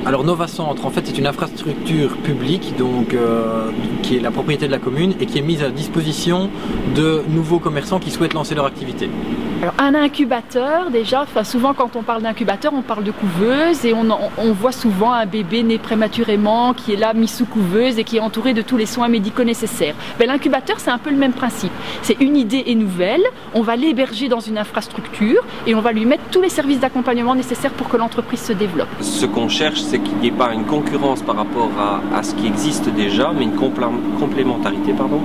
Alors Nova Centre, en fait, c'est une infrastructure publique donc, qui est la propriété de la commune et qui est mise à disposition de nouveaux commerçants qui souhaitent lancer leur activité. Alors, un incubateur, déjà, souvent quand on parle d'incubateur, on parle de couveuse et on voit souvent un bébé né prématurément qui est là mis sous couveuse et qui est entouré de tous les soins médicaux nécessaires. L'incubateur, c'est un peu le même principe. C'est une idée est nouvelle, on va l'héberger dans une infrastructure et on va lui mettre tous les services d'accompagnement nécessaires pour que l'entreprise se développe. Ce qu'on cherche, c'est qu'il n'y ait pas une concurrence par rapport à ce qui existe déjà, mais une complémentarité, pardon.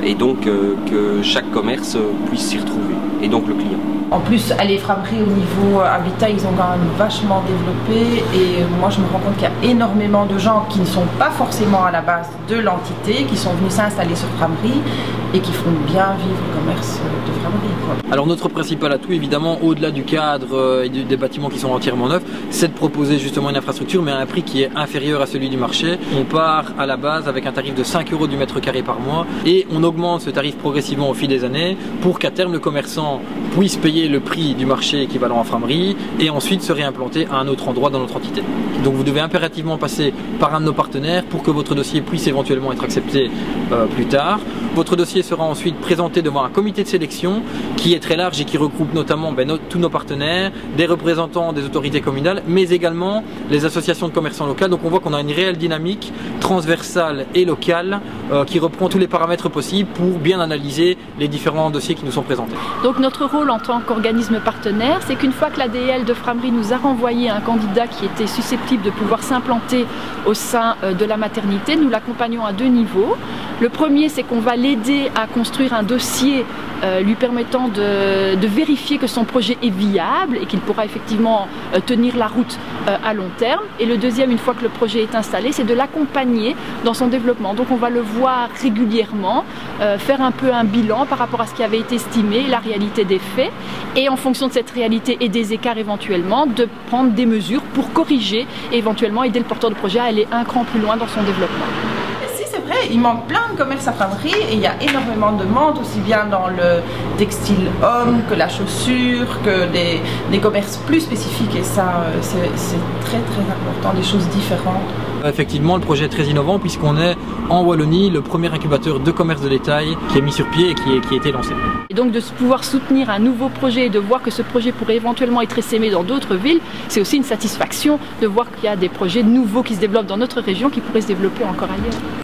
Et donc que chaque commerce puisse s'y retrouver, et donc le client. En plus, les Frameries au niveau habitat, ils ont quand même vachement développé et moi je me rends compte qu'il y a énormément de gens qui ne sont pas forcément à la base de l'entité, qui sont venus s'installer sur Frameries et qui font bien vivre le commerce de Frameries. Alors notre principal atout, évidemment, au-delà du cadre et des bâtiments qui sont entièrement neufs, c'est de proposer justement une infrastructure mais à un prix qui est inférieur à celui du marché. On part à la base avec un tarif de 5 € du mètre carré par mois et on augmente ce tarif progressivement au fil des années pour qu'à terme le commerçant puisse payer le prix du marché équivalent en Frameries et ensuite se réimplanter à un autre endroit dans notre entité. Donc vous devez impérativement passer par un de nos partenaires pour que votre dossier puisse éventuellement être accepté plus tard. Votre dossier sera ensuite présenté devant un comité de sélection qui est très large et qui regroupe notamment tous nos partenaires, des représentants des autorités communales, mais également les associations de commerçants locales. Donc on voit qu'on a une réelle dynamique transversale et locale qui reprend tous les paramètres possibles pour bien analyser les différents dossiers qui nous sont présentés. Donc notre rôle en tant qu'organisme partenaire, c'est qu'une fois que l'ADL de Frameries nous a renvoyé un candidat qui était susceptible de pouvoir s'implanter au sein de la maternité, nous l'accompagnons à 2 niveaux. Le premier, c'est qu'on va l'aider à construire un dossier lui permettant de vérifier que son projet est viable et qu'il pourra effectivement tenir la route à long terme. Et le deuxième, une fois que le projet est installé, c'est de l'accompagner dans son développement. Donc on va le voir régulièrement, faire un peu un bilan par rapport à ce qui avait été estimé, la réalité des faits, et en fonction de cette réalité et des écarts éventuellement, de prendre des mesures pour corriger et éventuellement aider le porteur de projet à aller un cran plus loin dans son développement. C'est vrai, il manque plein de commerces à Frameries et il y a énormément de demandes, aussi bien dans le textile homme que la chaussure, que des commerces plus spécifiques et ça c'est très important, des choses différentes. Effectivement, le projet est très innovant puisqu'on est en Wallonie le premier incubateur de commerce de détail qui est mis sur pied et qui a été lancé. Et donc de pouvoir soutenir un nouveau projet et de voir que ce projet pourrait éventuellement être essaimé dans d'autres villes, c'est aussi une satisfaction de voir qu'il y a des projets nouveaux qui se développent dans notre région qui pourraient se développer encore ailleurs.